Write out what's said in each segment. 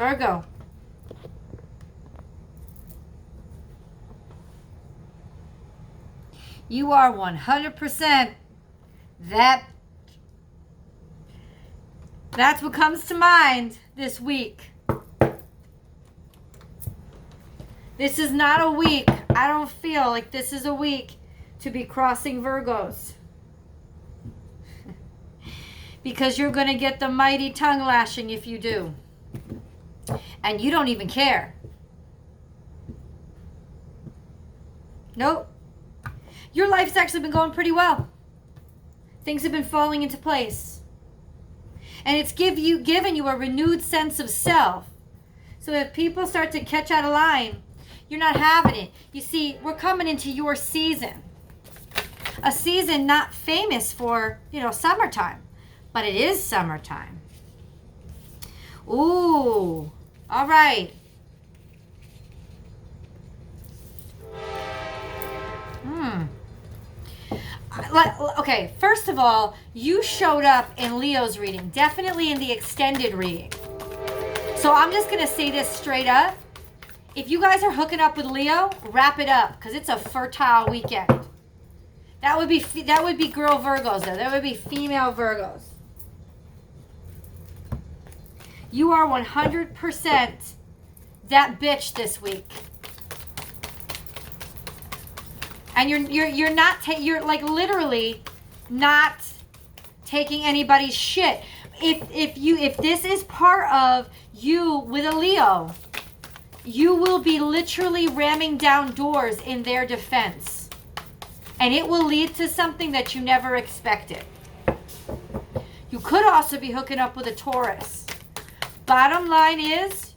Virgo. You are 100% that. That's what comes to mind this week. This is not a week. I don't feel like this is a week to be crossing Virgos. Because you're going to get the mighty tongue lashing if you do. And you don't even care. Nope. Your life's actually been going pretty well. Things have been falling into place. And it's given you a renewed sense of self. So if people start to catch out of line, you're not having it. You see, we're coming into your season. A season not famous for, summertime. But it is summertime. Ooh. All right. Okay, first of all, you showed up in Leo's reading. Definitely in the extended reading. So I'm just going to say this straight up. If you guys are hooking up with Leo, wrap it up. Because it's a fertile weekend. That would be girl Virgos, though. That would be female Virgos. You are 100% that bitch this week. And you're like literally not taking anybody's shit. If this is part of you with a Leo, you will be literally ramming down doors in their defense. And it will lead to something that you never expected. You could also be hooking up with a Taurus. Bottom line is,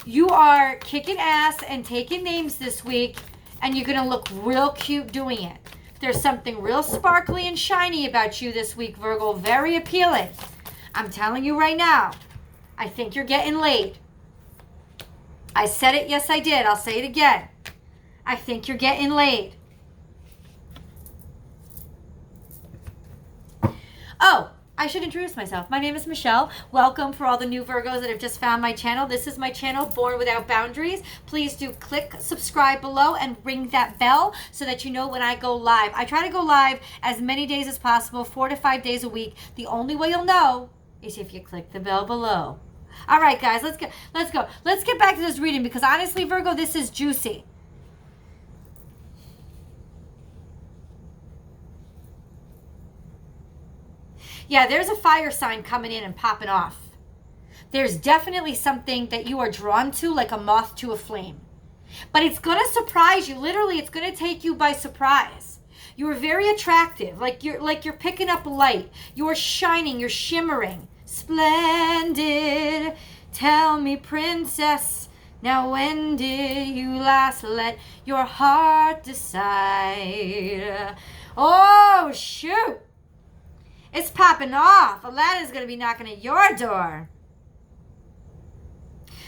you are kicking ass and taking names this week, and you're going to look real cute doing it. There's something real sparkly and shiny about you this week, Virgo. Very appealing. I'm telling you right now, I think you're getting laid. I said it, yes I did. I'll say it again. I think you're getting laid. Oh, I should introduce myself. My name is Michelle. Welcome for all the new Virgos that have just found my channel. This is my channel, Born Without Boundaries. Please do click subscribe below and ring that bell so that you know when I go live. I try to go live as many days as possible, 4 to 5 days a week. The only way you'll know is if you click the bell below. All right, guys, let's go. Let's get back to this reading because honestly, Virgo, this is juicy. Yeah, there's a fire sign coming in and popping off. There's definitely something that you are drawn to like a moth to a flame. But it's going to surprise you. Literally, it's going to take you by surprise. You are very attractive. Like you're picking up light. You're shining. You're shimmering. Splendid. Tell me, princess, now when did you last let your heart decide? Oh, shoot. It's popping off. Aladdin's going to be knocking at your door.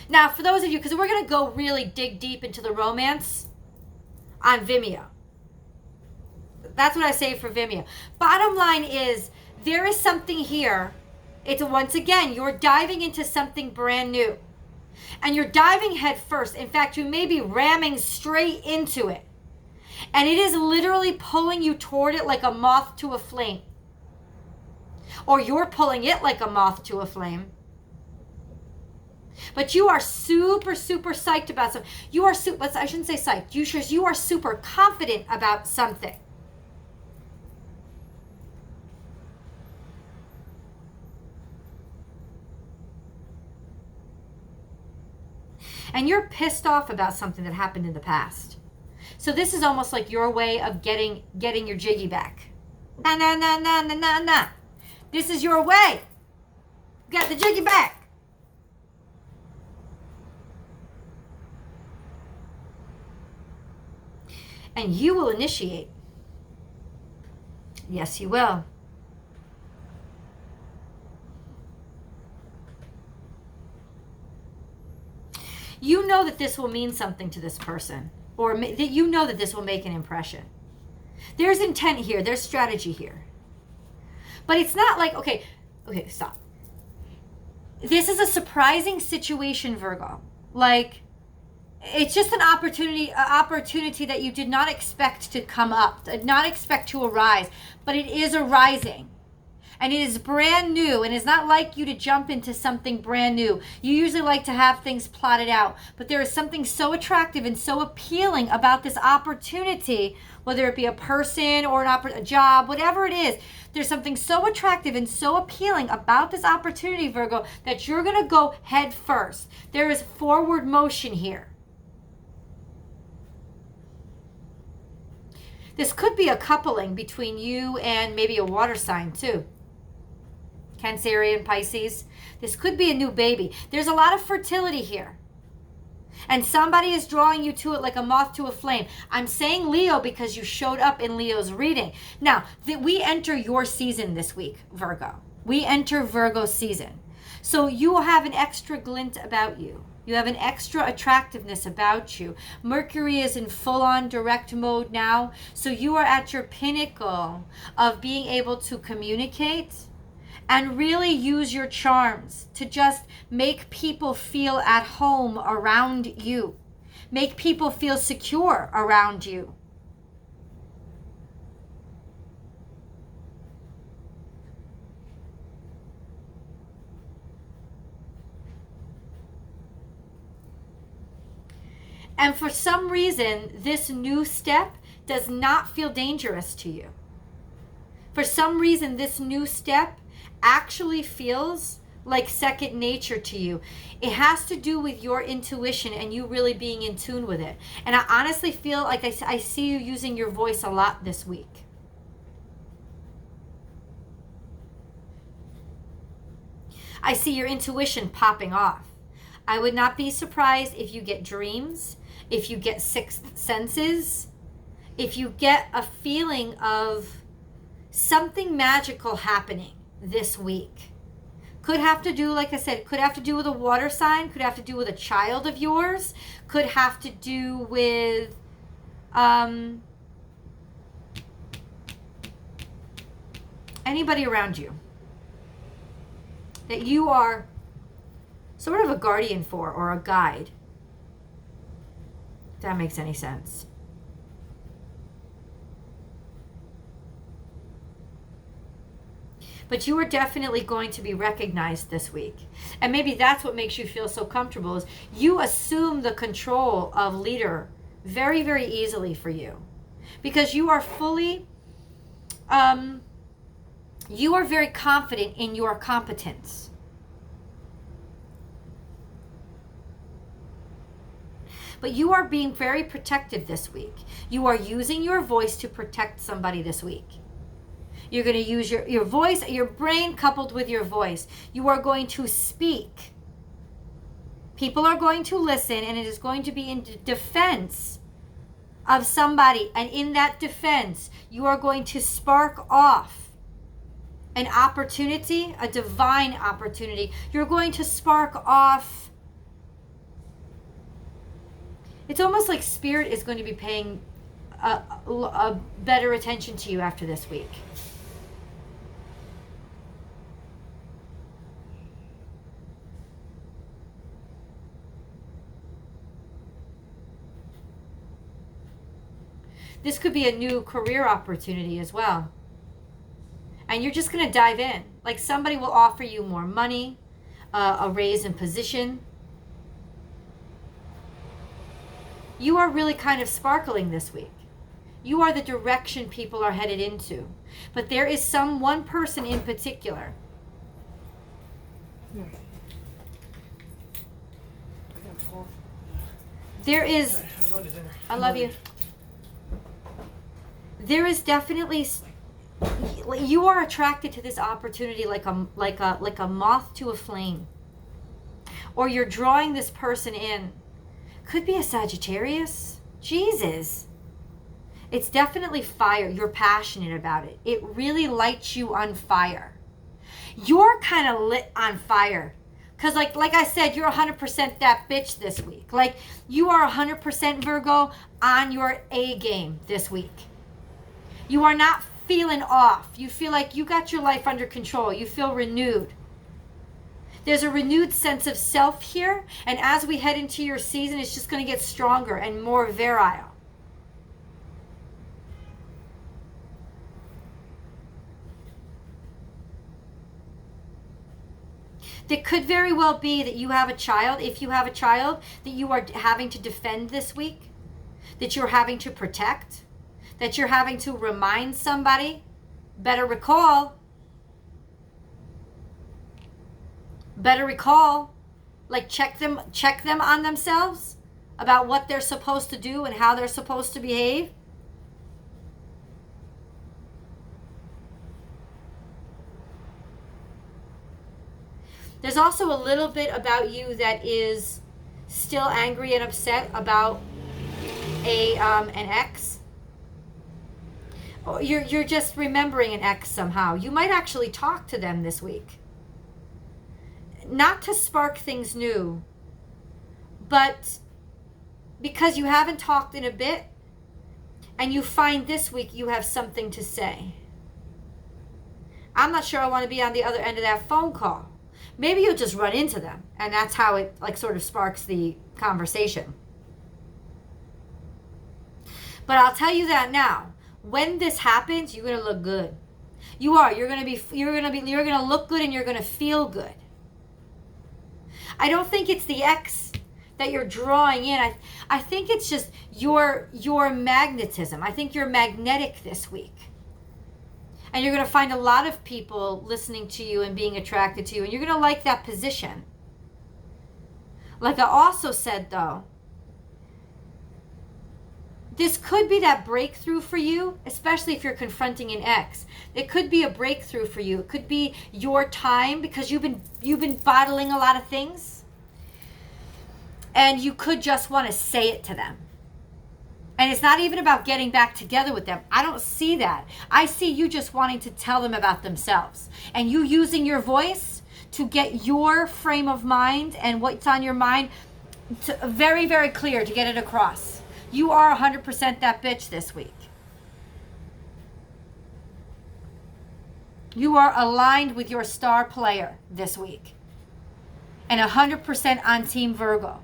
Now, for those of you, because we're going to go really dig deep into the romance on Vimeo. That's what I say for Vimeo. Bottom line is, there is something here. It's once again, you're diving into something brand new. And you're diving head first. In fact, you may be ramming straight into it. And it is literally pulling you toward it like a moth to a flame. Or you're pulling it like a moth to a flame. But you are super, super psyched about something. You are I shouldn't say psyched. You are super confident about something. And you're pissed off about something that happened in the past. So this is almost like your way of getting your jiggy back. Nah. This is your way. Got the jiggy back. And you will initiate. Yes, you will. You know that this will mean something to this person. Or that you know that this will make an impression. There's intent here. There's strategy here. But it's not like, okay, stop. This is a surprising situation, Virgo. Like, it's just an opportunity that you did not expect to come up, did not expect to arise, but it is arising. And it is brand new, and it's not like you to jump into something brand new. You usually like to have things plotted out, but there is something so attractive and so appealing about this opportunity, whether it be a person or a job, whatever it is. There's something so attractive and so appealing about this opportunity, Virgo, that you're going to go head first. There is forward motion here. This could be a coupling between you and maybe a water sign too. Cancerian, Pisces. This could be a new baby. There's a lot of fertility here. And somebody is drawing you to it like a moth to a flame. I'm saying Leo because you showed up in Leo's reading. Now, we enter your season this week, Virgo. We enter Virgo season. So you have an extra glint about you. You have an extra attractiveness about you. Mercury is in full-on direct mode now. So you are at your pinnacle of being able to communicate and really use your charms to just make people feel at home around you. Make people feel secure around you. And for some reason, this new step does not feel dangerous to you. For some reason, this new step actually feels like second nature to you. It has to do with your intuition and you really being in tune with it. And I honestly feel like I see you using your voice a lot this week. I see your intuition popping off. I would not be surprised if you get dreams, if you get sixth senses, if you get a feeling of something magical happening this week. Could have to do, like I said, could have to do with a water sign, could have to do with a child of yours, could have to do with anybody around you that you are sort of a guardian for or a guide. If that makes any sense. But you are definitely going to be recognized this week. And maybe that's what makes you feel so comfortable, is you assume the control of leader very, very easily for you. Because you are fully, you are very confident in your competence. But you are being very protective this week. You are using your voice to protect somebody this week. You're going to use your voice, your brain coupled with your voice. You are going to speak. People are going to listen, and it is going to be in defense of somebody. And in that defense, you are going to spark off an opportunity, a divine opportunity. You're going to spark off. It's almost like Spirit is going to be paying a better attention to you after this week. This could be a new career opportunity as well. And you're just going to dive in. Like somebody will offer you more money, a raise in position. You are really kind of sparkling this week. You are the direction people are headed into. But there is one person in particular. There is, I love you. There is definitely, you are attracted to this opportunity like a moth to a flame. Or you're drawing this person in. Could be a Sagittarius. Jesus. It's definitely fire. You're passionate about it. It really lights you on fire. You're kind of lit on fire. Because like I said, you're 100% that bitch this week. Like you are 100% Virgo on your A game this week. You are not feeling off. You feel like you got your life under control. You feel renewed. There's a renewed sense of self here. And as we head into your season, it's just going to get stronger and more virile. It could very well be that you have a child, if you have a child, that you are having to defend this week, that you're having to protect, that you're having to remind somebody, better recall, like check them on themselves about what they're supposed to do and how they're supposed to behave. There's also a little bit about you that is still angry and upset about an ex. You're just remembering an ex somehow. You might actually talk to them this week. Not to spark things new, but because you haven't talked in a bit, and you find this week you have something to say. I'm not sure I want to be on the other end of that phone call. Maybe you'll just run into them, and that's how it like sort of sparks the conversation. But I'll tell you that now. When this happens, you're going to look good. You are. You're going to look good and you're going to feel good. I don't think it's the ex that you're drawing in. I think it's just your magnetism. I think you're magnetic this week. And you're going to find a lot of people listening to you and being attracted to you. And you're going to like that position. Like I also said, though, this could be that breakthrough for you, especially if you're confronting an ex. It could be a breakthrough for you. It could be your time because you've been bottling a lot of things. And you could just want to say it to them. And it's not even about getting back together with them. I don't see that. I see you just wanting to tell them about themselves. And you using your voice to get your frame of mind and what's on your mind very, very clear to get it across. You are 100% that bitch this week. You are aligned with your star player this week. And 100% on Team Virgo.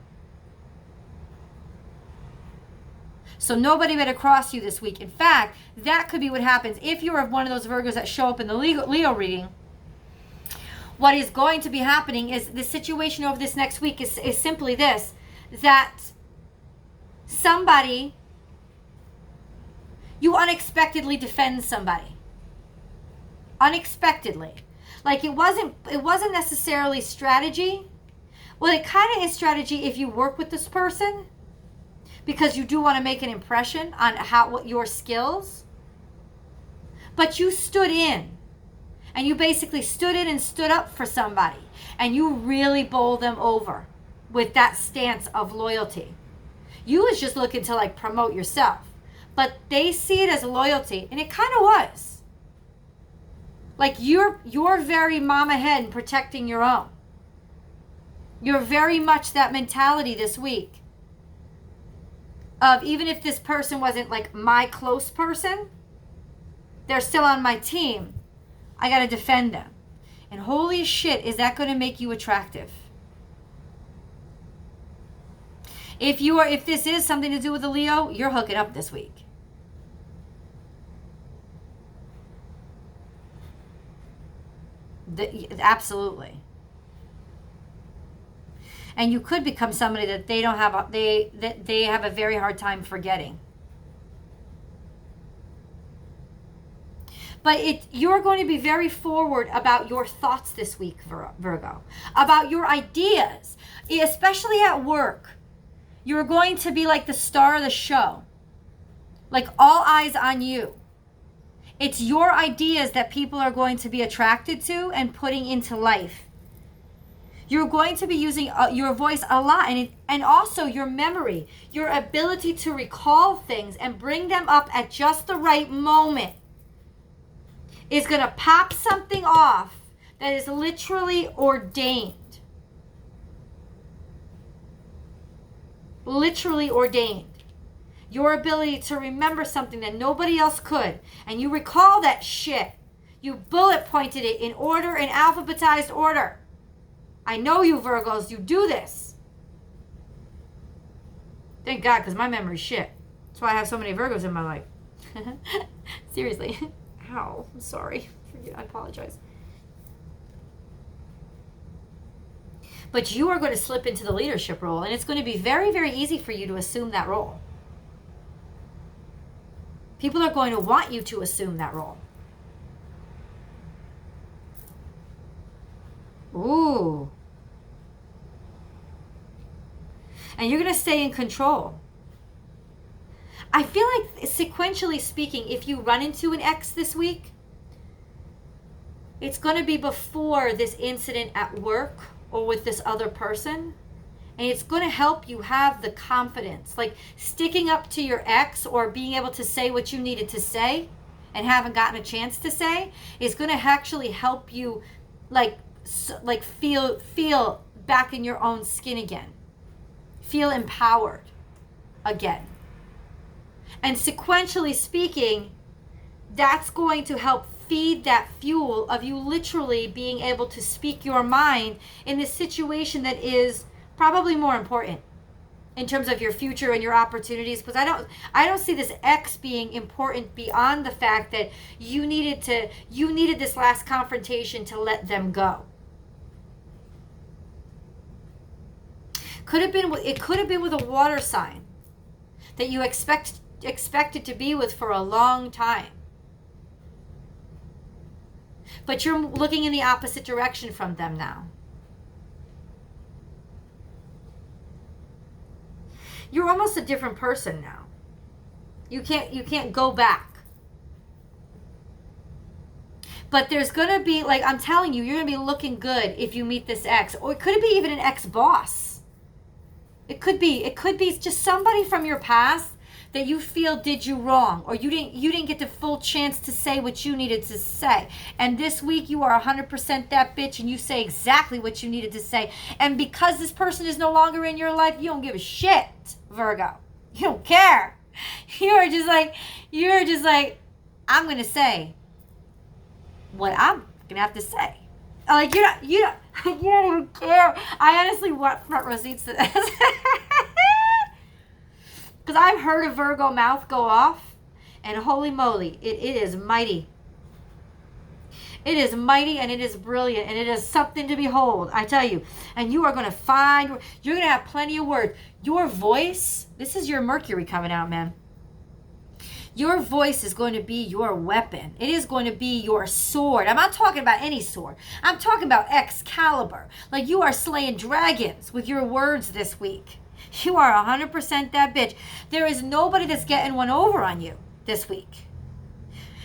So nobody better cross you this week. In fact, that could be what happens. If you're one of those Virgos that show up in the Leo reading, what is going to be happening is the situation over this next week is simply this, that somebody, you unexpectedly defend somebody. Unexpectedly. Like it wasn't necessarily strategy. Well, it kind of is strategy if you work with this person, because you do want to make an impression on what your skills. But you stood in. And you basically stood in and stood up for somebody. And you really bowled them over with that stance of loyalty. You was just looking to like promote yourself. But they see it as loyalty. And it kind of was. Like you're very mama hen protecting your own. You're very much that mentality this week. Of even if this person wasn't like my close person, they're still on my team. I got to defend them. And holy shit, is that going to make you attractive? If this is something to do with a Leo, you're hooking up this week. Absolutely. And you could become somebody that they have a very hard time forgetting. But you're going to be very forward about your thoughts this week, Virgo. About your ideas, especially at work. You're going to be like the star of the show. Like all eyes on you. It's your ideas that people are going to be attracted to and putting into life. You're going to be using your voice a lot, and also your memory, your ability to recall things and bring them up at just the right moment is going to pop something off that is literally ordained. Literally ordained. Your ability to remember something that nobody else could, and you recall that shit. You bullet pointed it in order, in alphabetized order. I know you Virgos, you do this. Thank God, because my memory's shit. That's why I have so many Virgos in my life. Seriously. Ow, I'm sorry. I apologize. But you are going to slip into the leadership role, and it's going to be very, very easy for you to assume that role. People are going to want you to assume that role. Ooh. And you're going to stay in control. I feel like, sequentially speaking, if you run into an ex this week, it's going to be before this incident at work or with this other person. And it's going to help you have the confidence. Like sticking up to your ex or being able to say what you needed to say and haven't gotten a chance to say is going to actually help you like feel back in your own skin again. Feel empowered again. And sequentially speaking, that's going to help feed that fuel of you literally being able to speak your mind in this situation that is probably more important in terms of your future and your opportunities, because I don't see this X being important beyond the fact that you needed this last confrontation to let them go. It could have been with a water sign that you expected to be with for a long time. But you're looking in the opposite direction from them now. You're almost a different person now. You can't go back. But there's going to be, like I'm telling you, you're going to be looking good if you meet this ex. Or it could be even an ex-boss. It could be just somebody from your past that you feel did you wrong, or you didn't get the full chance to say what you needed to say. And this week you are 100% that bitch and you say exactly what you needed to say. And because this person is no longer in your life, you don't give a shit, Virgo. You don't care. You're just like, I'm going to say what I'm going to have to say. Like, you don't even care. I honestly want front row seats to this. Because I've heard a Virgo mouth go off, and holy moly, it is mighty. It is mighty, and it is brilliant, and it is something to behold, I tell you. And you are going to you're going to have plenty of words. Your voice, this is your Mercury coming out, man. Your voice is going to be your weapon. It is going to be your sword. I'm not talking about any sword. I'm talking about Excalibur. Like you are slaying dragons with your words this week. You are 100% that bitch. There is nobody that's getting one over on you this week.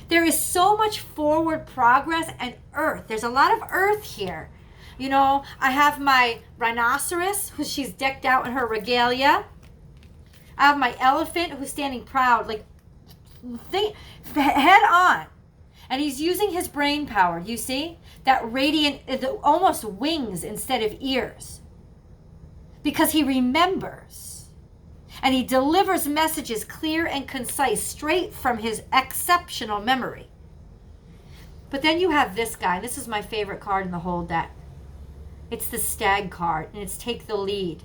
There is so much forward progress and earth. There's a lot of earth here. You know, I have my rhinoceros, who she's decked out in her regalia. I have my elephant, who's standing proud, like head on. And he's using his brain power, you see? That radiant, almost wings instead of ears. Because he remembers. And he delivers messages clear and concise, straight from his exceptional memory. But then you have this guy, and this is my favorite card in the whole deck. It's the Stag card, and it's Take the Lead.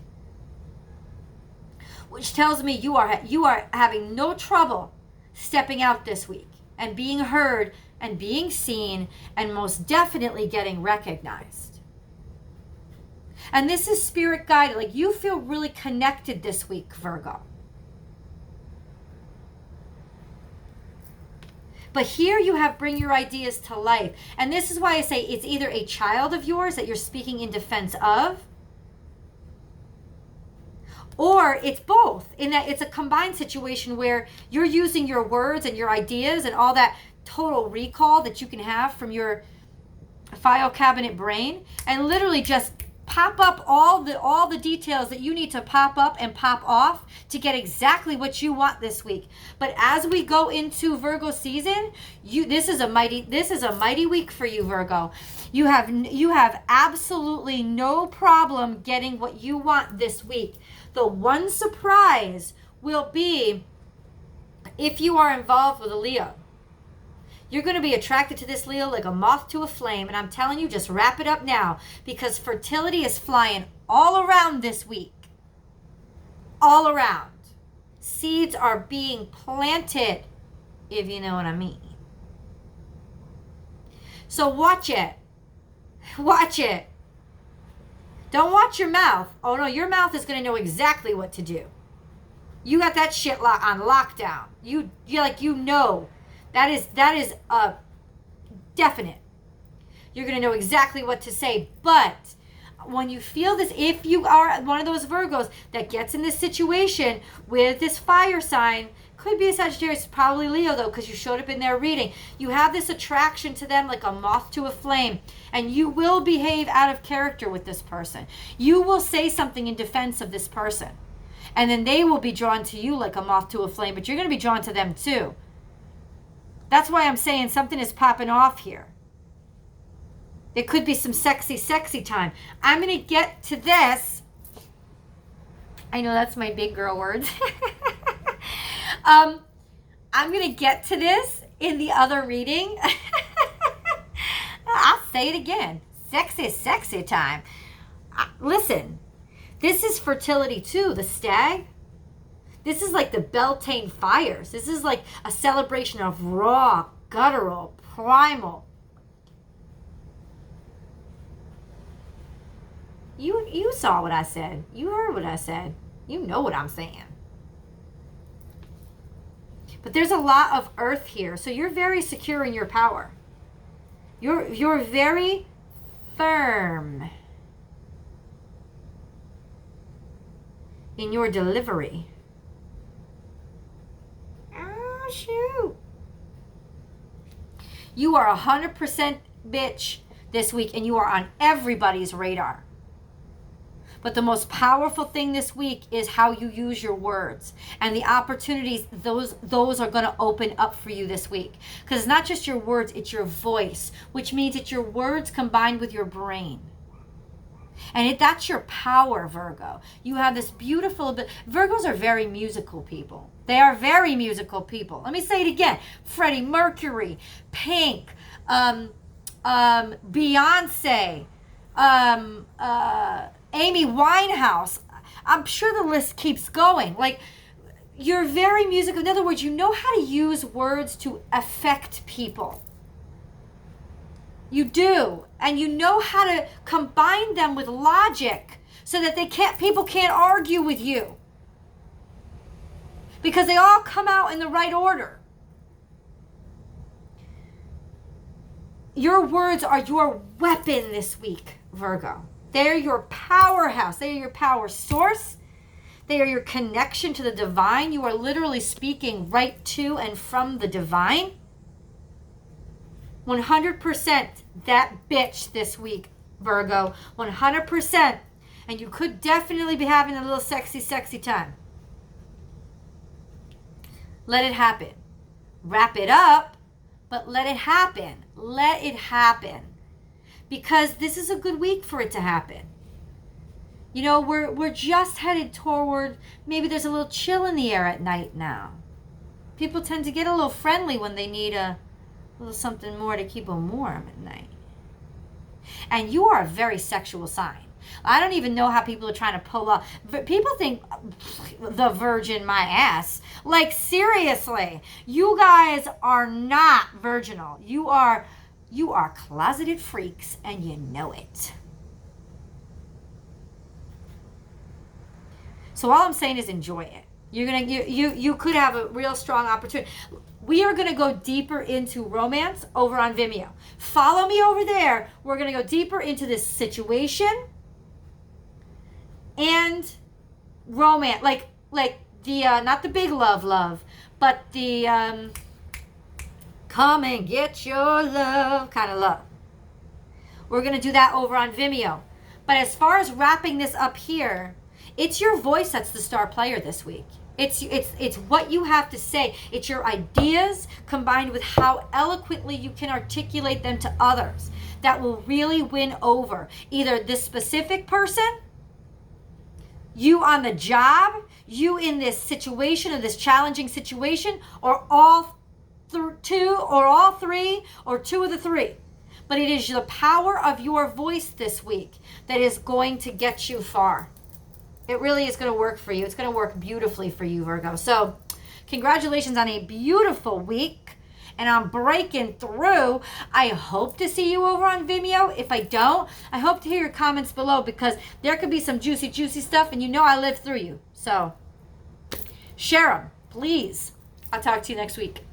Which tells me you are having no trouble stepping out this week and being heard and being seen and most definitely getting recognized. And this is spirit guided. Like you feel really connected this week, Virgo. But here you have bring your ideas to life. And this is why I say it's either a child of yours that you're speaking in defense of, or it's both, in that it's a combined situation where you're using your words and your ideas and all that total recall that you can have from your file cabinet brain and literally just pop up all the details that you need to pop up and pop off to get exactly what you want this week. But as we go into Virgo season, this is a mighty week for you, Virgo. You have absolutely no problem getting what you want this week. The one surprise will be if you are involved with a Leo. You're going to be attracted to this, Leo, like a moth to a flame. And I'm telling you, just wrap it up now, because fertility is flying all around this week. All around. Seeds are being planted, if you know what I mean. So watch it. Watch it. Don't watch your mouth. Oh no, your mouth is going to know exactly what to do. You got that shit on lockdown. You know. That is definite. You're going to know exactly what to say. But when you feel this, if you are one of those Virgos that gets in this situation with this fire sign, could be a Sagittarius, probably Leo though, because you showed up in their reading. You have this attraction to them like a moth to a flame, and you will behave out of character with this person. You will say something in defense of this person, and then they will be drawn to you like a moth to a flame, but you're going to be drawn to them too. That's why I'm saying something is popping off here. There could be some sexy, sexy time. I'm going to get to this. I know that's my big girl words. I'm going to get to this in the other reading. I'll say it again. Sexy, sexy time. Listen, this is fertility too, the stag. This is like the Beltane fires. This is like a celebration of raw, guttural, primal. You saw what I said. You heard what I said. You know what I'm saying. But there's a lot of earth here. So you're very secure in your power. You're very firm in your delivery. Oh, shoot. You are 100% bitch this week, and you are on everybody's radar. But the most powerful thing this week is how you use your words and the opportunities those are going to open up for you this week. Because it's not just your words, it's your voice, which means it's your words combined with your brain. And that's your power, Virgo. You have this beautiful... Virgos are very musical people. They are very musical people. Let me say it again. Freddie Mercury, Pink, Beyonce, Amy Winehouse. I'm sure the list keeps going. Like, you're very musical. In other words, you know how to use words to affect people. You do. And you know how to combine them with logic so that people can't argue with you. Because they all come out in the right order. Your words are your weapon this week, Virgo. They're your powerhouse. They are your power source. They are your connection to the divine. You are literally speaking right to and from the divine. 100% that bitch this week, Virgo. 100%. And you could definitely be having a little sexy, sexy time. Let it happen. Wrap it up, but let it happen. Let it happen. Because this is a good week for it to happen. You know, we're just headed toward, maybe there's a little chill in the air at night now. People tend to get a little friendly when they need a little something more to keep them warm at night. And you are a very sexual sign. I don't even know how people are trying to pull up. People think the virgin my ass. Like, seriously, you guys are not virginal. You are closeted freaks, and you know it. So all I'm saying is enjoy it. You could have a real strong opportunity. We are going to go deeper into romance over on Vimeo. Follow me over there. We're going to go deeper into this situation and romance, like the not the big love, but the come and get your love kind of love. We're going to do that over on Vimeo. But as far as wrapping this up here, it's your voice that's the star player this week. It's what you have to say. It's your ideas combined with how eloquently you can articulate them to others that will really win over either this specific person, you on the job, you in this situation or this challenging situation, or all two or all three or two of the three. But it is the power of your voice this week that is going to get you far. It really is going to work for you. It's going to work beautifully for you, Virgo. So congratulations on a beautiful week. And I'm breaking through. I hope to see you over on Vimeo. If I don't, I hope to hear your comments below, because there could be some juicy, juicy stuff, and you know I live through you. So share them, please. I'll talk to you next week.